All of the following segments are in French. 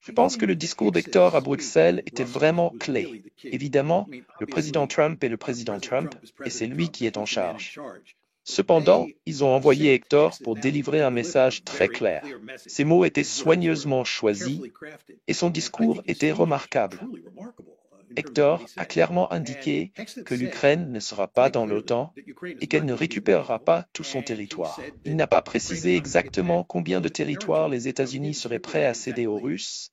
Je pense que le discours d'Hector à Bruxelles était vraiment clé. Évidemment, le président Trump est le président Trump, et c'est lui qui est en charge. Cependant, ils ont envoyé Hector pour délivrer un message très clair. Ses mots étaient soigneusement choisis, et son discours était remarquable. Hector a clairement indiqué que l'Ukraine ne sera pas dans l'OTAN et qu'elle ne récupérera pas tout son territoire. Il n'a pas précisé exactement combien de territoires les États-Unis seraient prêts à céder aux Russes,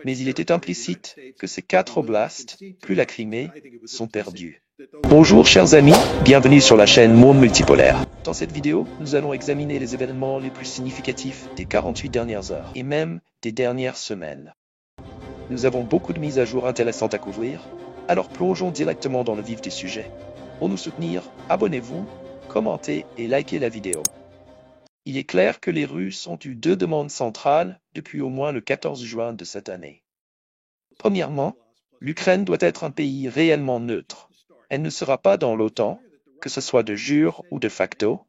mais il était implicite que ces 4 oblasts, plus la Crimée, sont perdus. Bonjour chers amis, bienvenue sur la chaîne Monde Multipolaire. Dans cette vidéo, nous allons examiner les événements les plus significatifs des 48 dernières heures et même des dernières semaines. Nous avons beaucoup de mises à jour intéressantes à couvrir, alors plongeons directement dans le vif du sujet. Pour nous soutenir, abonnez-vous, commentez et likez la vidéo. Il est clair que les Russes ont eu 2 demandes centrales depuis au moins le 14 juin de cette année. Premièrement, l'Ukraine doit être un pays réellement neutre. Elle ne sera pas dans l'OTAN, que ce soit de jure ou de facto.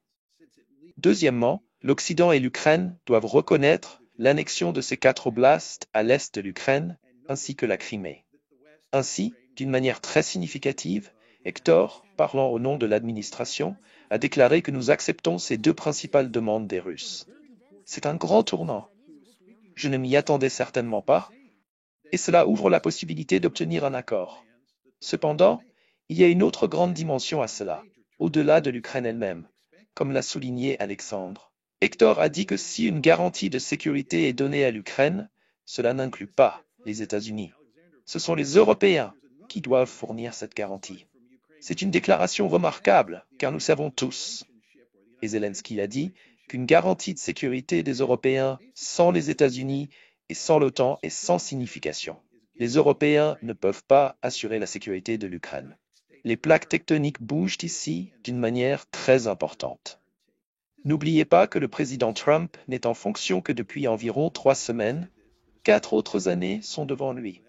Deuxièmement, l'Occident et l'Ukraine doivent reconnaître l'annexion de ces 4 oblasts à l'est de l'Ukraine, ainsi que la Crimée. Ainsi, d'une manière très significative, Hector, parlant au nom de l'administration, a déclaré que nous acceptons ces 2 principales demandes des Russes. C'est un grand tournant. Je ne m'y attendais certainement pas, et cela ouvre la possibilité d'obtenir un accord. Cependant, il y a une autre grande dimension à cela, au-delà de l'Ukraine elle-même, comme l'a souligné Alexandre. Hector a dit que si une garantie de sécurité est donnée à l'Ukraine, cela n'inclut pas les États-Unis. Ce sont les Européens qui doivent fournir cette garantie. C'est une déclaration remarquable, car nous savons tous, et Zelensky l'a dit, qu'une garantie de sécurité des Européens sans les États-Unis et sans l'OTAN est sans signification. Les Européens ne peuvent pas assurer la sécurité de l'Ukraine. Les plaques tectoniques bougent ici d'une manière très importante. N'oubliez pas que le président Trump n'est en fonction que depuis environ 3 semaines. 4 autres années sont devant lui.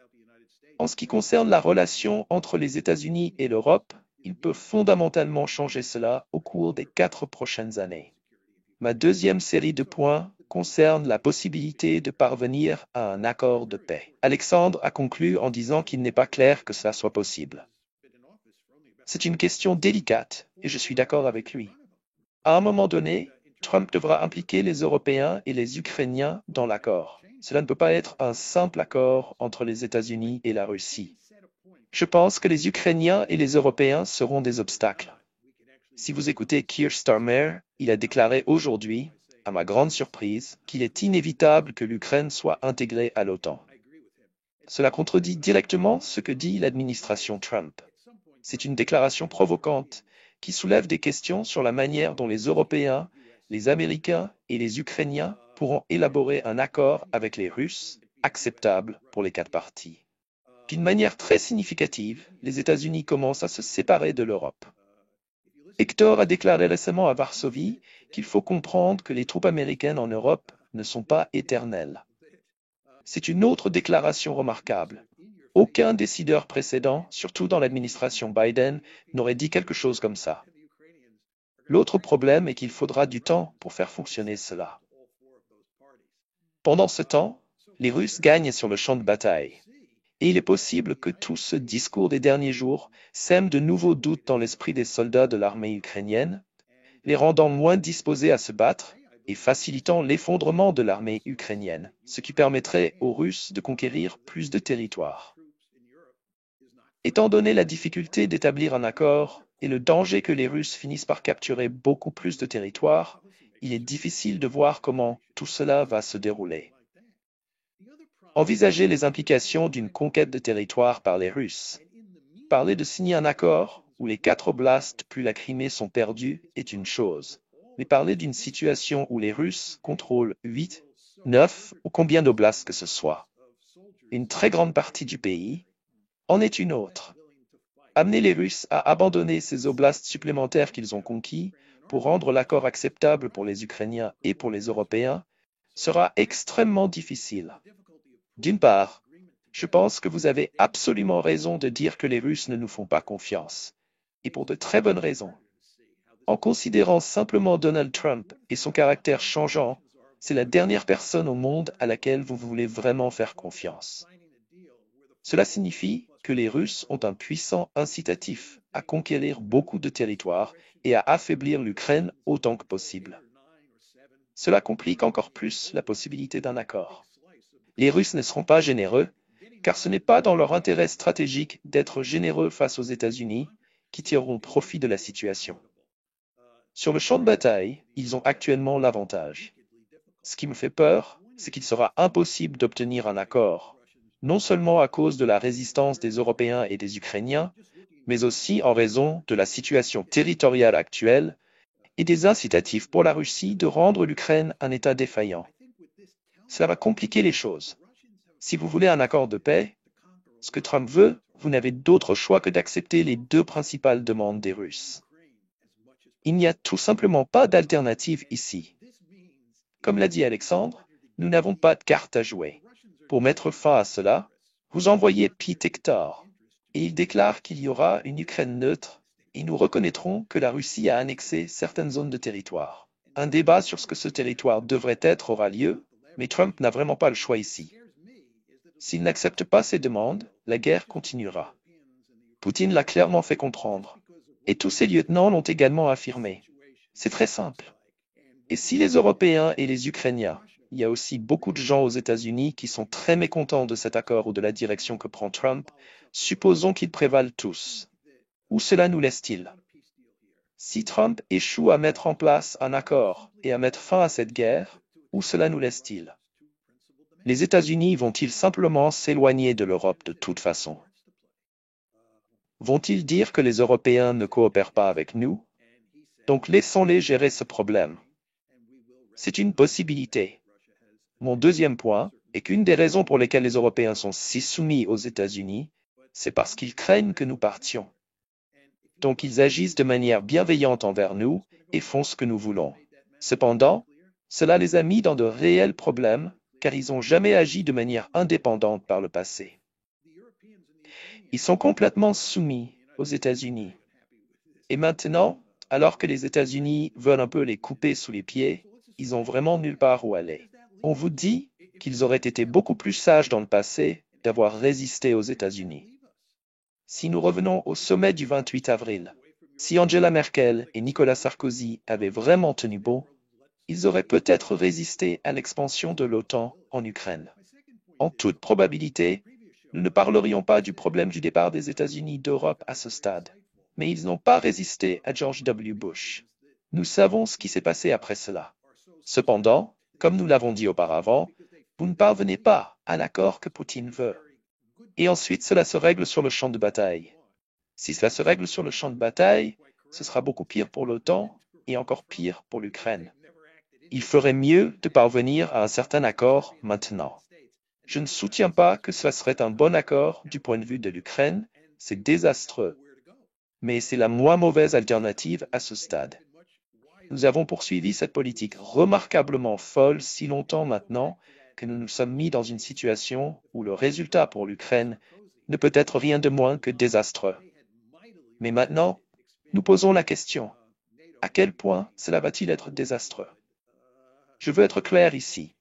En ce qui concerne la relation entre les États-Unis et l'Europe, il peut fondamentalement changer cela au cours des 4 prochaines années. Ma deuxième série de points concerne la possibilité de parvenir à un accord de paix. Alexandre a conclu en disant qu'il n'est pas clair que cela soit possible. C'est une question délicate, et je suis d'accord avec lui. À un moment donné, Trump devra impliquer les Européens et les Ukrainiens dans l'accord. Cela ne peut pas être un simple accord entre les États-Unis et la Russie. Je pense que les Ukrainiens et les Européens seront des obstacles. Si vous écoutez Keir Starmer, il a déclaré aujourd'hui, à ma grande surprise, qu'il est inévitable que l'Ukraine soit intégrée à l'OTAN. Cela contredit directement ce que dit l'administration Trump. C'est une déclaration provocante qui soulève des questions sur la manière dont les Européens, les Américains et les Ukrainiens pourront élaborer un accord avec les Russes acceptable pour les 4 parties. D'une manière très significative, les États-Unis commencent à se séparer de l'Europe. Hector a déclaré récemment à Varsovie qu'il faut comprendre que les troupes américaines en Europe ne sont pas éternelles. C'est une autre déclaration remarquable. Aucun décideur précédent, surtout dans l'administration Biden, n'aurait dit quelque chose comme ça. L'autre problème est qu'il faudra du temps pour faire fonctionner cela. Pendant ce temps, les Russes gagnent sur le champ de bataille. Et il est possible que tout ce discours des derniers jours sème de nouveaux doutes dans l'esprit des soldats de l'armée ukrainienne, les rendant moins disposés à se battre et facilitant l'effondrement de l'armée ukrainienne, ce qui permettrait aux Russes de conquérir plus de territoires. Étant donné la difficulté d'établir un accord et le danger que les Russes finissent par capturer beaucoup plus de territoires, il est difficile de voir comment tout cela va se dérouler. Envisager les implications d'une conquête de territoire par les Russes. Parler de signer un accord où les 4 oblasts plus la Crimée sont perdus est une chose, mais parler d'une situation où les Russes contrôlent 8, 9 ou combien d'oblasts que ce soit, une très grande partie du pays, en est une autre. Amener les Russes à abandonner ces oblasts supplémentaires qu'ils ont conquis pour rendre l'accord acceptable pour les Ukrainiens et pour les Européens sera extrêmement difficile. D'une part, je pense que vous avez absolument raison de dire que les Russes ne nous font pas confiance, et pour de très bonnes raisons. En considérant simplement Donald Trump et son caractère changeant, c'est la dernière personne au monde à laquelle vous voulez vraiment faire confiance. Cela signifie que les Russes ont un puissant incitatif à conquérir beaucoup de territoires et à affaiblir l'Ukraine autant que possible. Cela complique encore plus la possibilité d'un accord. Les Russes ne seront pas généreux, car ce n'est pas dans leur intérêt stratégique d'être généreux face aux États-Unis, qui tireront profit de la situation. Sur le champ de bataille, ils ont actuellement l'avantage. Ce qui me fait peur, c'est qu'il sera impossible d'obtenir un accord, non seulement à cause de la résistance des Européens et des Ukrainiens, mais aussi en raison de la situation territoriale actuelle et des incitatifs pour la Russie de rendre l'Ukraine un État défaillant. Cela va compliquer les choses. Si vous voulez un accord de paix, ce que Trump veut, vous n'avez d'autre choix que d'accepter les deux principales demandes des Russes. Il n'y a tout simplement pas d'alternative ici. Comme l'a dit Alexandre, nous n'avons pas de carte à jouer. Pour mettre fin à cela, vous envoyez Pete Hector, et il déclare qu'il y aura une Ukraine neutre, et nous reconnaîtrons que la Russie a annexé certaines zones de territoire. Un débat sur ce que ce territoire devrait être aura lieu, mais Trump n'a vraiment pas le choix ici. S'il n'accepte pas ces demandes, la guerre continuera. Poutine l'a clairement fait comprendre, et tous ses lieutenants l'ont également affirmé. C'est très simple. Et si les Européens et les Ukrainiens, il y a aussi beaucoup de gens aux États-Unis qui sont très mécontents de cet accord ou de la direction que prend Trump, supposons qu'ils prévalent tous. Où cela nous laisse-t-il? Si Trump échoue à mettre en place un accord et à mettre fin à cette guerre, où cela nous laisse-t-il? Les États-Unis vont-ils simplement s'éloigner de l'Europe de toute façon? Vont-ils dire que les Européens ne coopèrent pas avec nous? Donc laissons-les gérer ce problème. C'est une possibilité. Mon deuxième point est qu'une des raisons pour lesquelles les Européens sont si soumis aux États-Unis, c'est parce qu'ils craignent que nous partions. Donc ils agissent de manière bienveillante envers nous et font ce que nous voulons. Cependant, cela les a mis dans de réels problèmes, car ils n'ont jamais agi de manière indépendante par le passé. Ils sont complètement soumis aux États-Unis. Et maintenant, alors que les États-Unis veulent un peu les couper sous les pieds, ils ont vraiment nulle part où aller. On vous dit qu'ils auraient été beaucoup plus sages dans le passé d'avoir résisté aux États-Unis. Si nous revenons au sommet du 28 avril, si Angela Merkel et Nicolas Sarkozy avaient vraiment tenu bon, ils auraient peut-être résisté à l'expansion de l'OTAN en Ukraine. En toute probabilité, nous ne parlerions pas du problème du départ des États-Unis d'Europe à ce stade. Mais ils n'ont pas résisté à George W. Bush. Nous savons ce qui s'est passé après cela. Cependant, comme nous l'avons dit auparavant, vous ne parvenez pas à l'accord que Poutine veut. Et ensuite, cela se règle sur le champ de bataille. Si cela se règle sur le champ de bataille, ce sera beaucoup pire pour l'OTAN et encore pire pour l'Ukraine. Il ferait mieux de parvenir à un certain accord maintenant. Je ne soutiens pas que cela serait un bon accord du point de vue de l'Ukraine, c'est désastreux. Mais c'est la moins mauvaise alternative à ce stade. Nous avons poursuivi cette politique remarquablement folle si longtemps maintenant que nous nous sommes mis dans une situation où le résultat pour l'Ukraine ne peut être rien de moins que désastreux. Mais maintenant, nous posons la question, à quel point cela va-t-il être désastreux? Je veux être clair ici.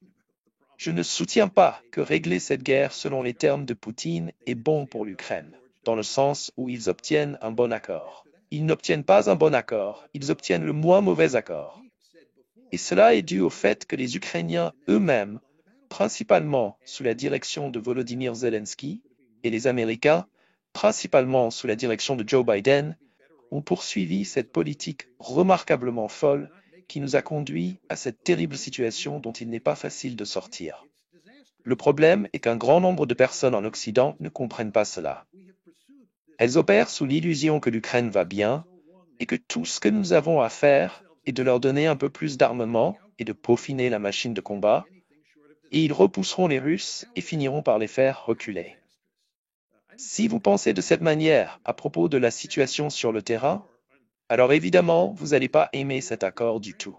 Je ne soutiens pas que régler cette guerre selon les termes de Poutine est bon pour l'Ukraine, dans le sens où ils obtiennent un bon accord. Ils n'obtiennent pas un bon accord, ils obtiennent le moins mauvais accord. Et cela est dû au fait que les Ukrainiens eux-mêmes, principalement sous la direction de Volodymyr Zelensky, et les Américains, principalement sous la direction de Joe Biden, ont poursuivi cette politique remarquablement folle qui nous a conduits à cette terrible situation dont il n'est pas facile de sortir. Le problème est qu'un grand nombre de personnes en Occident ne comprennent pas cela. Elles opèrent sous l'illusion que l'Ukraine va bien et que tout ce que nous avons à faire est de leur donner un peu plus d'armement et de peaufiner la machine de combat, et ils repousseront les Russes et finiront par les faire reculer. Si vous pensez de cette manière à propos de la situation sur le terrain, alors évidemment, vous n'allez pas aimer cet accord du tout.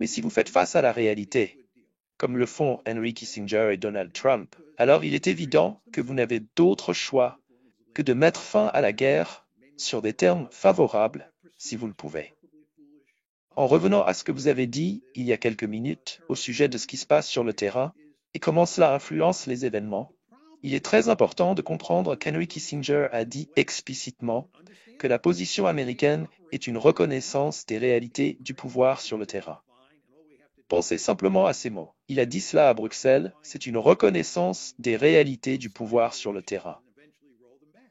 Mais si vous faites face à la réalité, comme le font Henry Kissinger et Donald Trump, alors il est évident que vous n'avez d'autre choix que de mettre fin à la guerre sur des termes favorables, si vous le pouvez. En revenant à ce que vous avez dit il y a quelques minutes au sujet de ce qui se passe sur le terrain et comment cela influence les événements, il est très important de comprendre qu'Henry Kissinger a dit explicitement que la position américaine est une reconnaissance des réalités du pouvoir sur le terrain. Pensez simplement à ces mots. Il a dit cela à Bruxelles, c'est une reconnaissance des réalités du pouvoir sur le terrain.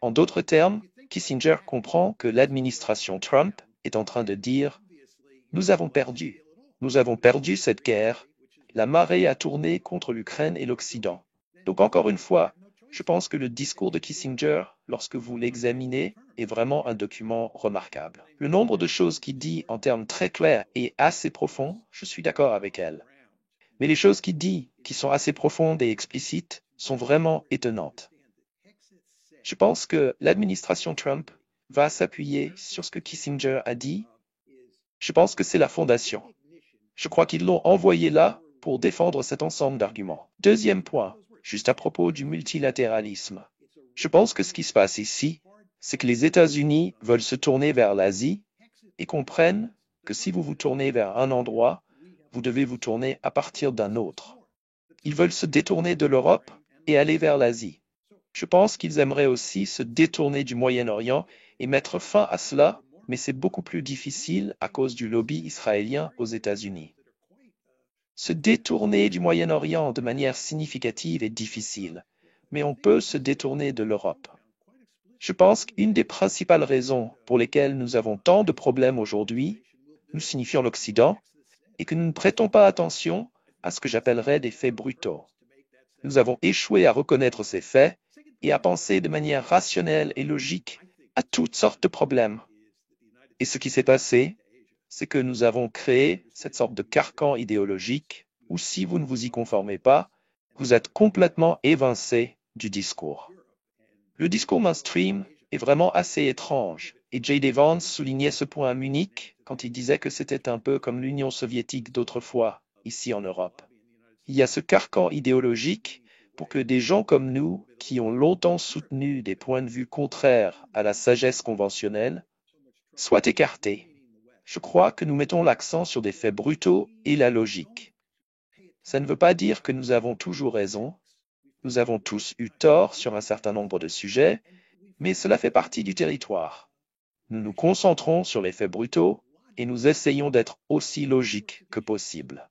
En d'autres termes, Kissinger comprend que l'administration Trump est en train de dire « Nous avons perdu. Nous avons perdu cette guerre. La marée a tourné contre l'Ukraine et l'Occident. » Donc encore une fois, je pense que le discours de Kissinger, lorsque vous l'examinez, est vraiment un document remarquable. Le nombre de choses qu'il dit en termes très clairs et assez profonds, je suis d'accord avec elle. Mais les choses qu'il dit, qui sont assez profondes et explicites, sont vraiment étonnantes. Je pense que l'administration Trump va s'appuyer sur ce que Kissinger a dit. Je pense que c'est la fondation. Je crois qu'ils l'ont envoyé là pour défendre cet ensemble d'arguments. Deuxième point, juste à propos du multilatéralisme. Je pense que ce qui se passe ici, c'est que les États-Unis veulent se tourner vers l'Asie et comprennent que si vous vous tournez vers un endroit, vous devez vous tourner à partir d'un autre. Ils veulent se détourner de l'Europe et aller vers l'Asie. Je pense qu'ils aimeraient aussi se détourner du Moyen-Orient et mettre fin à cela, mais c'est beaucoup plus difficile à cause du lobby israélien aux États-Unis. Se détourner du Moyen-Orient de manière significative est difficile, mais on peut se détourner de l'Europe. Je pense qu'une des principales raisons pour lesquelles nous avons tant de problèmes aujourd'hui, nous signifions l'Occident, est que nous ne prêtons pas attention à ce que j'appellerais des faits brutaux. Nous avons échoué à reconnaître ces faits et à penser de manière rationnelle et logique à toutes sortes de problèmes. Et ce qui s'est passé, c'est que nous avons créé cette sorte de carcan idéologique où si vous ne vous y conformez pas, vous êtes complètement évincé du discours. Le discours mainstream est vraiment assez étrange, et J.D. Vance soulignait ce point à Munich quand il disait que c'était un peu comme l'Union soviétique d'autrefois, ici en Europe. Il y a ce carcan idéologique pour que des gens comme nous, qui ont longtemps soutenu des points de vue contraires à la sagesse conventionnelle, soient écartés. Je crois que nous mettons l'accent sur des faits brutaux et la logique. Ça ne veut pas dire que nous avons toujours raison. Nous avons tous eu tort sur un certain nombre de sujets, mais cela fait partie du territoire. Nous nous concentrons sur les faits brutaux et nous essayons d'être aussi logiques que possible.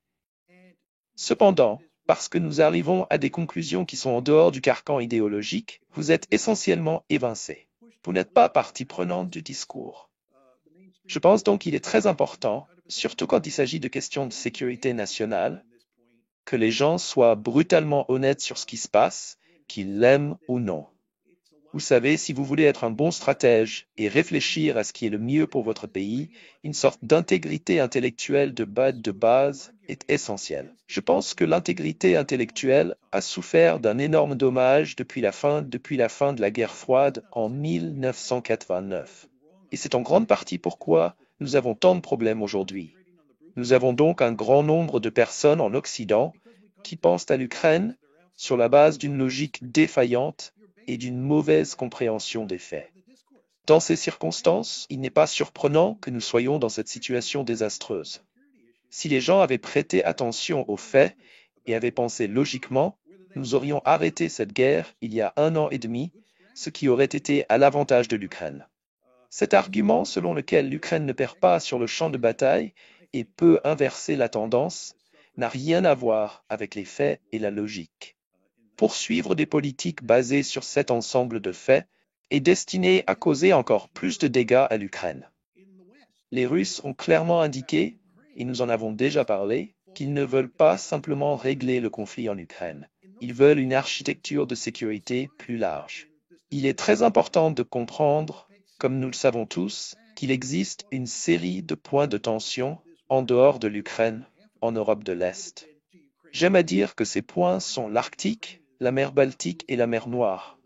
Cependant, parce que nous arrivons à des conclusions qui sont en dehors du carcan idéologique, vous êtes essentiellement évincés. Vous n'êtes pas partie prenante du discours. Je pense donc qu'il est très important, surtout quand il s'agit de questions de sécurité nationale, que les gens soient brutalement honnêtes sur ce qui se passe, qu'ils l'aiment ou non. Vous savez, si vous voulez être un bon stratège et réfléchir à ce qui est le mieux pour votre pays, une sorte d'intégrité intellectuelle de base est essentielle. Je pense que l'intégrité intellectuelle a souffert d'un énorme dommage depuis la fin de la guerre froide en 1989. Et c'est en grande partie pourquoi nous avons tant de problèmes aujourd'hui. Nous avons donc un grand nombre de personnes en Occident qui pensent à l'Ukraine sur la base d'une logique défaillante et d'une mauvaise compréhension des faits. Dans ces circonstances, il n'est pas surprenant que nous soyons dans cette situation désastreuse. Si les gens avaient prêté attention aux faits et avaient pensé logiquement, nous aurions arrêté cette guerre il y a 1 an et demi, ce qui aurait été à l'avantage de l'Ukraine. Cet argument selon lequel l'Ukraine ne perd pas sur le champ de bataille et peut inverser la tendance n'a rien à voir avec les faits et la logique. Poursuivre des politiques basées sur cet ensemble de faits est destiné à causer encore plus de dégâts à l'Ukraine. Les Russes ont clairement indiqué, et nous en avons déjà parlé, qu'ils ne veulent pas simplement régler le conflit en Ukraine. Ils veulent une architecture de sécurité plus large. Il est très important de comprendre, comme nous le savons tous, qu'il existe une série de points de tension en dehors de l'Ukraine, en Europe de l'Est. J'aime à dire que ces points sont l'Arctique, la mer Baltique et la mer Noire.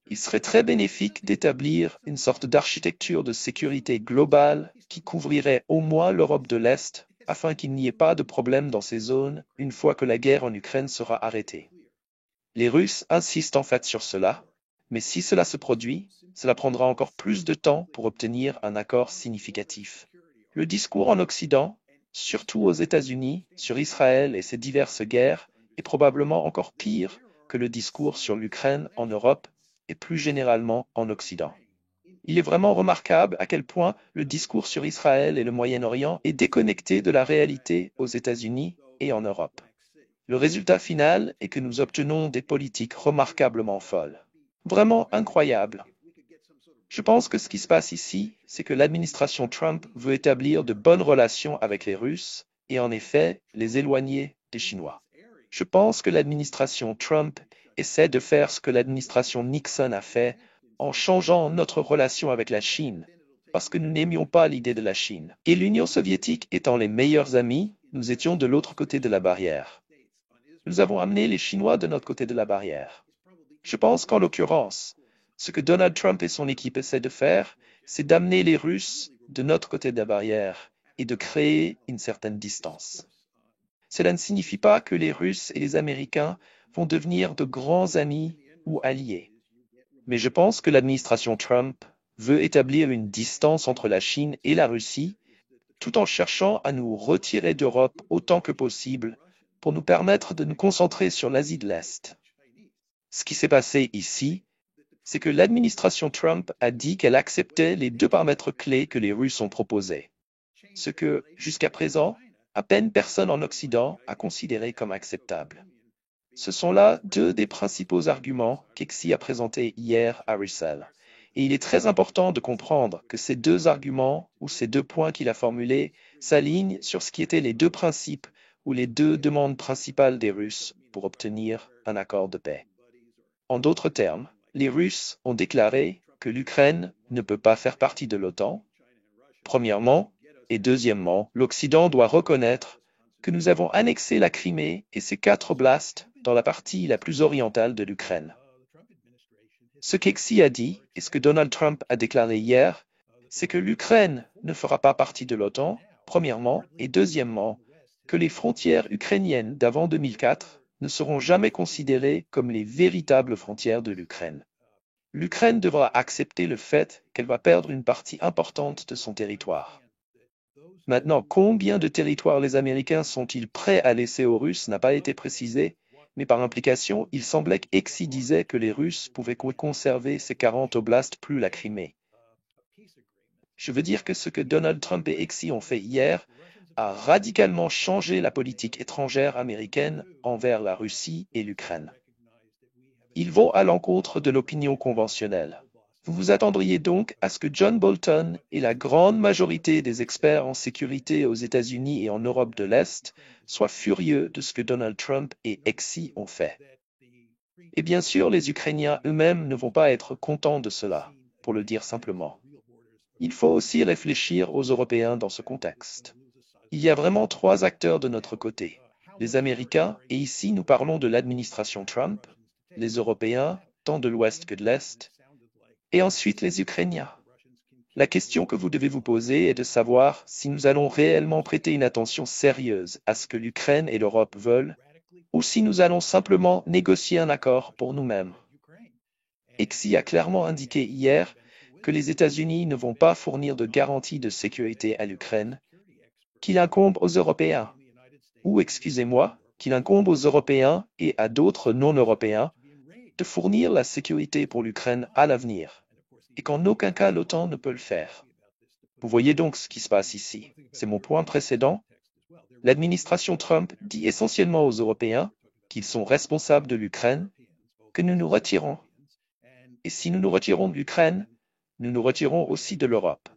Il serait très bénéfique d'établir une sorte d'architecture de sécurité globale qui couvrirait au moins l'Europe de l'Est afin qu'il n'y ait pas de problème dans ces zones une fois que la guerre en Ukraine sera arrêtée. Les Russes insistent en fait sur cela, mais si cela se produit, cela prendra encore plus de temps pour obtenir un accord significatif. Le discours en Occident, surtout aux États-Unis, sur Israël et ses diverses guerres, est probablement encore pire que le discours sur l'Ukraine en Europe et plus généralement en Occident. Il est vraiment remarquable à quel point le discours sur Israël et le Moyen-Orient est déconnecté de la réalité aux États-Unis et en Europe. Le résultat final est que nous obtenons des politiques remarquablement folles. Vraiment incroyables. Je pense que ce qui se passe ici, c'est que l'administration Trump veut établir de bonnes relations avec les Russes et en effet les éloigner des Chinois. Je pense que l'administration Trump essaie de faire ce que l'administration Nixon a fait en changeant notre relation avec la Chine, parce que nous n'aimions pas l'idée de la Chine. Et l'Union soviétique étant les meilleurs amis, nous étions de l'autre côté de la barrière. Nous avons amené les Chinois de notre côté de la barrière. Je pense qu'en l'occurrence, ce que Donald Trump et son équipe essaient de faire, c'est d'amener les Russes de notre côté de la barrière et de créer une certaine distance. Cela ne signifie pas que les Russes et les Américains vont devenir de grands amis ou alliés. Mais je pense que l'administration Trump veut établir une distance entre la Chine et la Russie, tout en cherchant à nous retirer d'Europe autant que possible pour nous permettre de nous concentrer sur l'Asie de l'Est. Ce qui s'est passé ici, c'est que l'administration Trump a dit qu'elle acceptait les deux paramètres clés que les Russes ont proposés, ce que, jusqu'à présent, à peine personne en Occident a considéré comme acceptable. Ce sont là deux des principaux arguments qu'Exi a présentés hier à Russell. Et il est très important de comprendre que ces deux arguments ou ces deux points qu'il a formulés s'alignent sur ce qui étaient les deux principes ou les deux demandes principales des Russes pour obtenir un accord de paix. En d'autres termes, les Russes ont déclaré que l'Ukraine ne peut pas faire partie de l'OTAN, premièrement, et deuxièmement, l'Occident doit reconnaître que nous avons annexé la Crimée et ses 4 oblasts dans la partie la plus orientale de l'Ukraine. Ce qu'Exi a dit et ce que Donald Trump a déclaré hier, c'est que l'Ukraine ne fera pas partie de l'OTAN, premièrement, et deuxièmement, que les frontières ukrainiennes d'avant 2004 ne seront jamais considérées comme les véritables frontières de l'Ukraine. L'Ukraine devra accepter le fait qu'elle va perdre une partie importante de son territoire. Maintenant, combien de territoires les Américains sont-ils prêts à laisser aux Russes n'a pas été précisé, mais par implication, il semblait qu'Exi disait que les Russes pouvaient conserver ces 40 oblasts plus la Crimée. Je veux dire que ce que Donald Trump et Exi ont fait hier a radicalement changé la politique étrangère américaine envers la Russie et l'Ukraine. Ils vont à l'encontre de l'opinion conventionnelle. Vous vous attendriez donc à ce que John Bolton et la grande majorité des experts en sécurité aux États-Unis et en Europe de l'Est soient furieux de ce que Donald Trump et Exi ont fait. Et bien sûr, les Ukrainiens eux-mêmes ne vont pas être contents de cela, pour le dire simplement. Il faut aussi réfléchir aux Européens dans ce contexte. Il y a vraiment 3 acteurs de notre côté. Les Américains, et ici nous parlons de l'administration Trump, les Européens, tant de l'Ouest que de l'Est, et ensuite les Ukrainiens. La question que vous devez vous poser est de savoir si nous allons réellement prêter une attention sérieuse à ce que l'Ukraine et l'Europe veulent, ou si nous allons simplement négocier un accord pour nous-mêmes. Exi a clairement indiqué hier que les États-Unis ne vont pas fournir de garantie de sécurité à l'Ukraine, qu'il incombe aux Européens, ou excusez-moi, qu'il incombe aux Européens et à d'autres non-Européens de fournir la sécurité pour l'Ukraine à l'avenir, et qu'en aucun cas l'OTAN ne peut le faire. Vous voyez donc ce qui se passe ici. C'est mon point précédent. L'administration Trump dit essentiellement aux Européens qu'ils sont responsables de l'Ukraine, que nous nous retirons. Et si nous nous retirons de l'Ukraine, nous nous retirons aussi de l'Europe.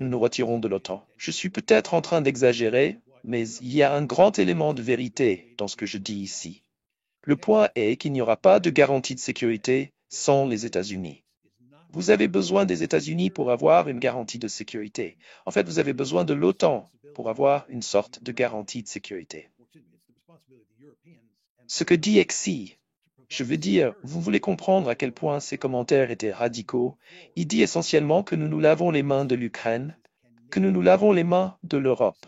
Nous nous retirons de l'OTAN. Je suis peut-être en train d'exagérer, mais il y a un grand élément de vérité dans ce que je dis ici. Le point est qu'il n'y aura pas de garantie de sécurité sans les États-Unis. Vous avez besoin des États-Unis pour avoir une garantie de sécurité. En fait, vous avez besoin de l'OTAN pour avoir une sorte de garantie de sécurité. Ce que dit Exi, je veux dire, vous voulez comprendre à quel point ces commentaires étaient radicaux. Il dit essentiellement que nous nous lavons les mains de l'Ukraine, que nous nous lavons les mains de l'Europe.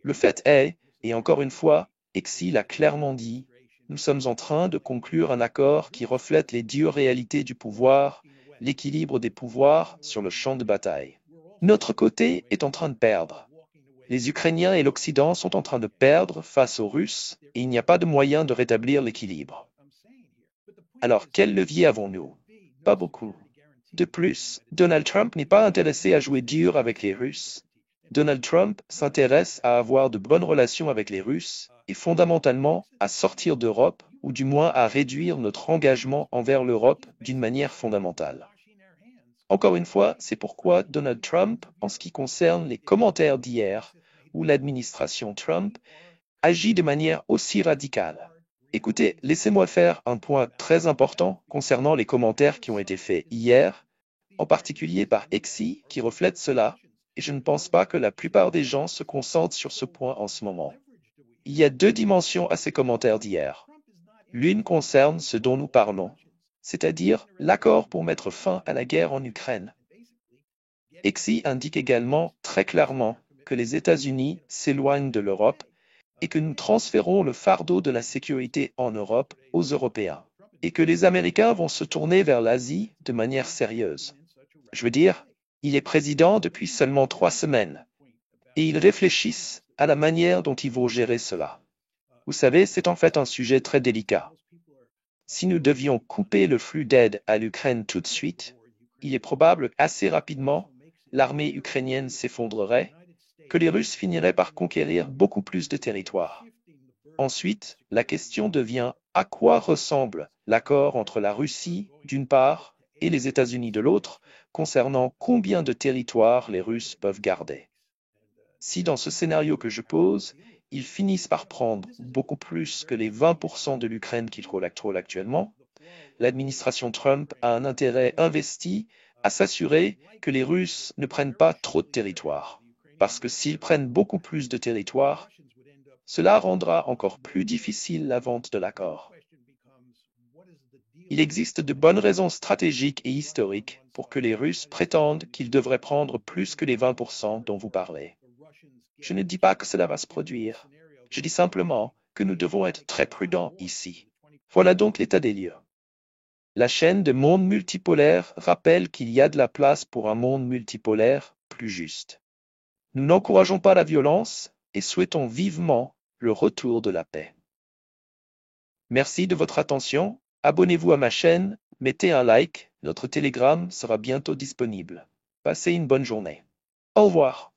Le fait est, et encore une fois, Exi l'a clairement dit, nous sommes en train de conclure un accord qui reflète les dures réalités du pouvoir, l'équilibre des pouvoirs sur le champ de bataille. Notre côté est en train de perdre. Les Ukrainiens et l'Occident sont en train de perdre face aux Russes et il n'y a pas de moyen de rétablir l'équilibre. Alors, quel levier avons-nous? Pas beaucoup. De plus, Donald Trump n'est pas intéressé à jouer dur avec les Russes. Donald Trump s'intéresse à avoir de bonnes relations avec les Russes et fondamentalement à sortir d'Europe ou du moins à réduire notre engagement envers l'Europe d'une manière fondamentale. Encore une fois, c'est pourquoi Donald Trump, en ce qui concerne les commentaires d'hier, où l'administration Trump agit de manière aussi radicale. Écoutez, laissez-moi faire un point très important concernant les commentaires qui ont été faits hier, en particulier par Exi, qui reflète cela, et je ne pense pas que la plupart des gens se concentrent sur ce point en ce moment. Il y a deux dimensions à ces commentaires d'hier. L'une concerne ce dont nous parlons, c'est-à-dire l'accord pour mettre fin à la guerre en Ukraine. Exi indique également très clairement que les États-Unis s'éloignent de l'Europe et que nous transférons le fardeau de la sécurité en Europe aux Européens, et que les Américains vont se tourner vers l'Asie de manière sérieuse. Je veux dire, il est président depuis seulement 3 semaines, et ils réfléchissent à la manière dont ils vont gérer cela. Vous savez, c'est en fait un sujet très délicat. Si nous devions couper le flux d'aide à l'Ukraine tout de suite, il est probable qu'assez rapidement, l'armée ukrainienne s'effondrerait, que les Russes finiraient par conquérir beaucoup plus de territoire. Ensuite, la question devient à quoi ressemble l'accord entre la Russie, d'une part, et les États-Unis de l'autre, concernant combien de territoires les Russes peuvent garder. Si dans ce scénario que je pose, ils finissent par prendre beaucoup plus que les 20% de l'Ukraine qu'ils contrôlent actuellement, l'administration Trump a un intérêt investi à s'assurer que les Russes ne prennent pas trop de territoire. Parce que s'ils prennent beaucoup plus de territoire, cela rendra encore plus difficile la vente de l'accord. Il existe de bonnes raisons stratégiques et historiques pour que les Russes prétendent qu'ils devraient prendre plus que les 20% dont vous parlez. Je ne dis pas que cela va se produire. Je dis simplement que nous devons être très prudents ici. Voilà donc l'état des lieux. La chaîne de monde multipolaire rappelle qu'il y a de la place pour un monde multipolaire plus juste. Nous n'encourageons pas la violence et souhaitons vivement le retour de la paix. Merci de votre attention. Abonnez-vous à ma chaîne, mettez un like, notre Telegram sera bientôt disponible. Passez une bonne journée. Au revoir.